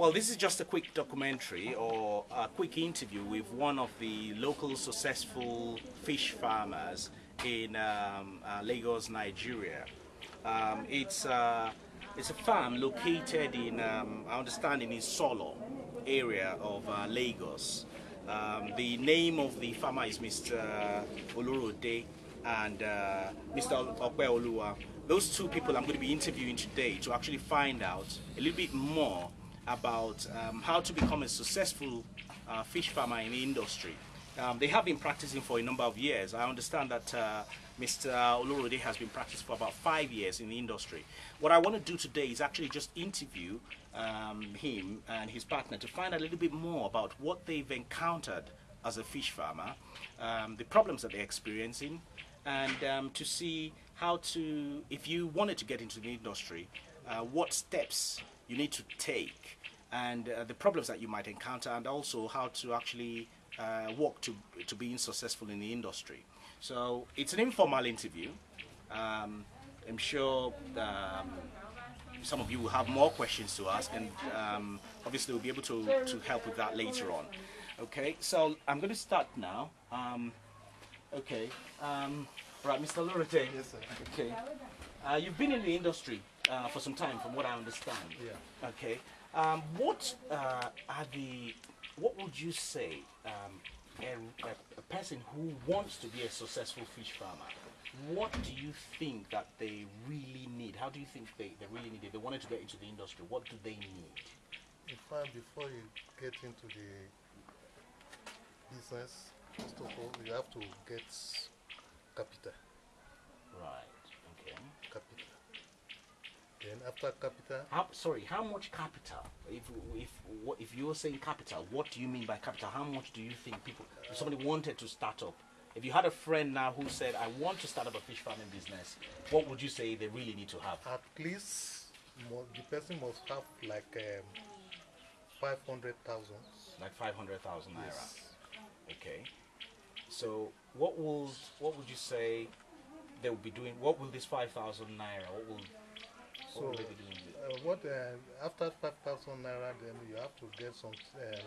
Well, this is just a quick documentary or a quick interview with one of the local successful fish farmers in Lagos, Nigeria. It's a farm located in, I understand, in Isolo area of Lagos. The name of the farmer is Mr Olorode and Mr Olorode. Those two people I'm going to be interviewing today to actually find out a little bit more about how to become a successful fish farmer in the industry. They have been practicing for a number of years. I understand that Mr. Olorode has been practicing for about 5 years in the industry. What I want to do today is actually just interview him and his partner to find out a little bit more about what they've encountered as a fish farmer, the problems that they're experiencing, and to see how to, if you wanted to get into the industry, what steps you need to take, and the problems that you might encounter, and also how to actually work to being successful in the industry. So it's an informal interview. I'm sure some of you will have more questions to ask, and obviously we'll be able to help with that later on. Okay, so I'm going to start now. Okay, right, Mr. Olorode. Yes, sir. Okay, you've been in the industry for some time, from what I understand. Yeah. Okay, what would you say a person who wants to be a successful fish farmer, what do you think that they really need? How do you think they really need it? They wanted to get into the industry. What do they need? In fact, before you get into the business, first of all, you have to get capital. Right. Okay. Capital. Then after capital, how much capital? If you're saying capital, what do you mean by capital? How much do you think people? If somebody wanted to start up, if you had a friend now who said, "I want to start up a fish farming business," what would you say they really need to have? at least the person must have like 500,000. Like 500,000 naira. Yes. Okay. So what would you say they will be doing? What will this 5,000 naira? What will they be doing with it? After 5,000 naira, then you have to get some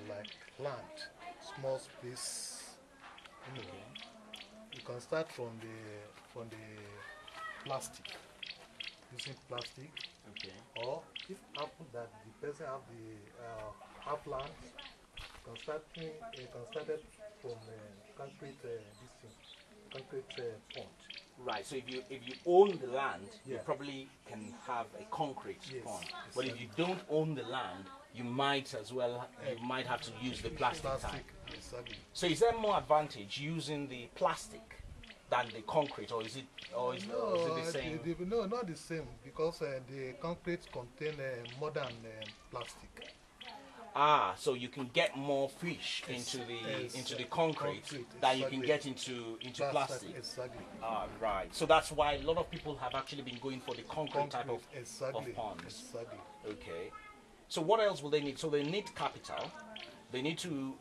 like land, small space. You know. Okay. You can start from the plastic, using plastic. Okay. Or if happen that the person have land, you can start it from concrete pond. Right. So if you own the land, you Yeah. probably can have a concrete Yes, pond. But if you don't own the land, you might as well have to use the plastic type. Exactly. So is there more advantage using the plastic than the concrete, or is it the same? No, not the same, because the concrete contain more than plastic. Ah, so you can get more fish into the concrete than you can get into plastic. Exactly. Ah, right. So that's why a lot of people have actually been going for the concrete type of ponds. Exactly. Okay. So what else will they need? So they need capital. They need to.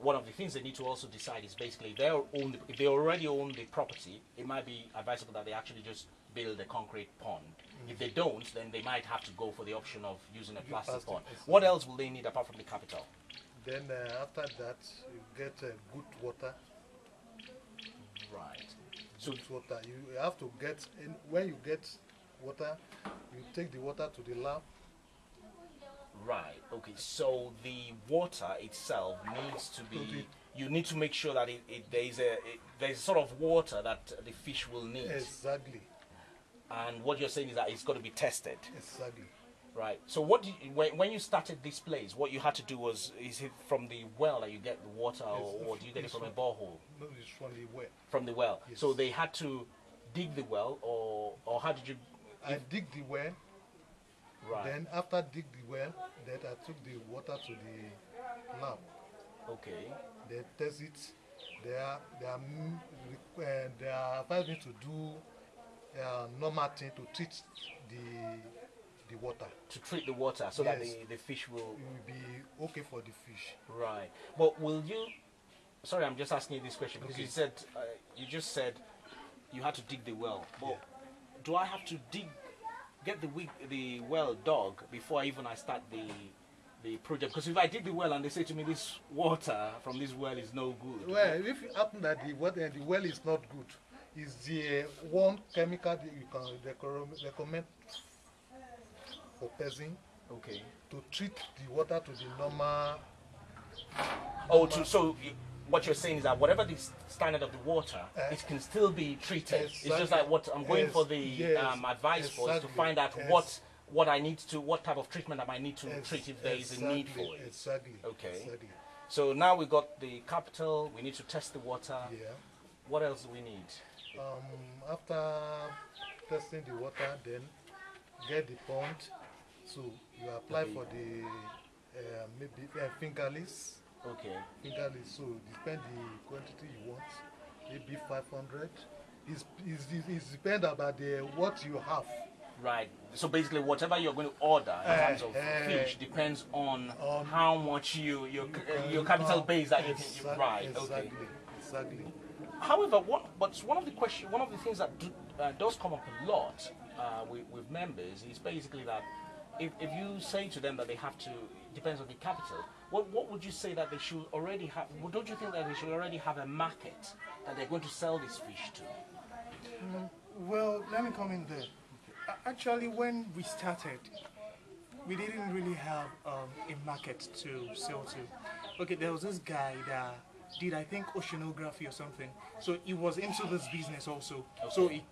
One of the things they need to also decide is basically if they already own the property, it might be advisable that they actually just build a concrete pond. If they don't, then they might have to go for the option of using a plastic pond. What else will they need apart from the capital? Then after that, you get good water. Right. So good water. You have to get when you get water, you take the water to the lab. Right. Okay. So the water itself needs to be. You need to make sure that there's a sort of water that the fish will need. Exactly. And what you're saying is that it's got to be tested. Exactly. Right. So when you started this place, what you had to do was, is it from the well that you get the water, or do you get it from a borehole? No, it's from the well. From the well. Yes. So they had to dig the well, or how did you? I dig the well. Right. Then after dig the well, then I took the water to the lab. Okay. They test it. They are advised me to do normal thing to treat the water. To treat the water so Yes. that the fish will. It will be okay for the fish. Right. But will you? Sorry, I'm just asking you this question because Okay. you just said you had to dig the well. But Yeah. do I have to get the well dug before I start the project? Because if I dig the well and they say to me this water from this well is no good. Well, if it happens that the well is not good, is the one chemical that you can recommend for person to treat the water to the normal. Oh, so what you're saying is that whatever the standard of the water, it can still be treated. Exactly. It's just like what I'm going for the advice for is to find out what I need to, what type of treatment I might need to treat if there is a need for it. Exactly. Okay. Exactly. So now we got the capital. We need to test the water. Yeah. What else do we need? After testing the water, then get the pond. So you apply for the maybe fingerless. Okay. Fingerless. So depend the quantity you want. Maybe 500. It's depend about what you have. Right. So basically, whatever you're going to order in terms of fish depends on how much your capital base that you can. Right. Exactly. Okay. Exactly. However, one of the things that does come up a lot with members is basically that if you say to them that they have to, depends on the capital, what would you say that they should already have? Don't you think that they should already have a market that they're going to sell this fish to? Well, let me come in there. Actually, when we started, we didn't really have a market to sell to. Okay, there was this guy that did, I think, oceanography or something. So he was into this business also. Okay. So he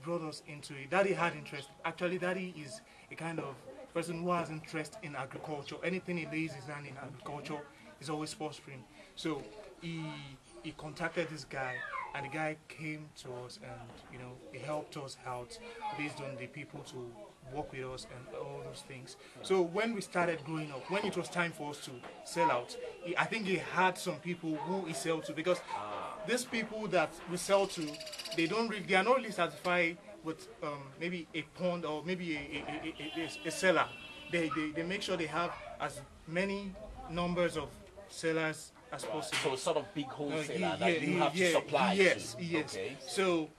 brought us into it. Daddy had interest. Actually, Daddy is a kind of person who has interest in agriculture. Anything he lays his hand in agriculture is always prospering. So he contacted this guy, and the guy came to us, and he helped us out based on the people to work with us and all those things. So when we started growing up, when it was time for us to sell out, I think he had some people who he sell to, because these people that we sell to, they are not really satisfied with maybe a pond or maybe a seller. They make sure they have as many numbers of sellers as possible. So sort of big wholesaler that you have to supply. Yes. Okay. So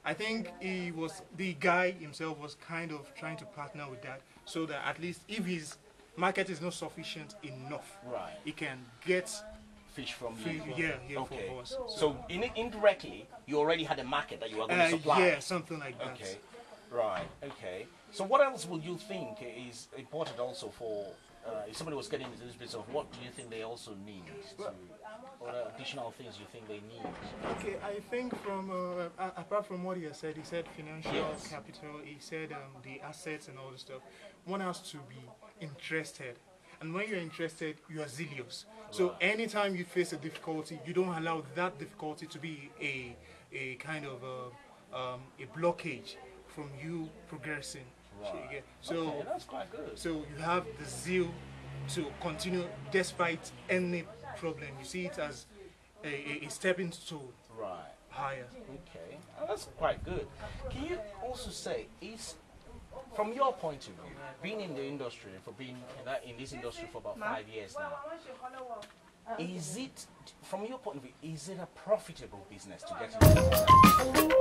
I think the guy himself was kind of trying to partner with that, so that at least if his market is not sufficient enough, he can get fish from you. Yeah, okay. for us. So indirectly, you already had a market that you were going to supply. Yeah, something like that. Okay. Right. Okay. So what else would you think is important also for? If somebody was getting into this business, what do you think they also need? What additional things you think they need? Okay, I think from apart from what he said financial capital. He said the assets and all the stuff. One has to be interested, and when you're interested, you are zealous. So anytime you face a difficulty, you don't allow that difficulty to be a kind of a blockage from you progressing. Right. So okay, that's quite good. So you have the zeal to continue despite any problem. You see it as a stepping stone higher. Okay, that's quite good. Can you also say, from your point of view, being in the industry, in this industry for about 5 years now, is it, from your point of view, is it a profitable business to get into?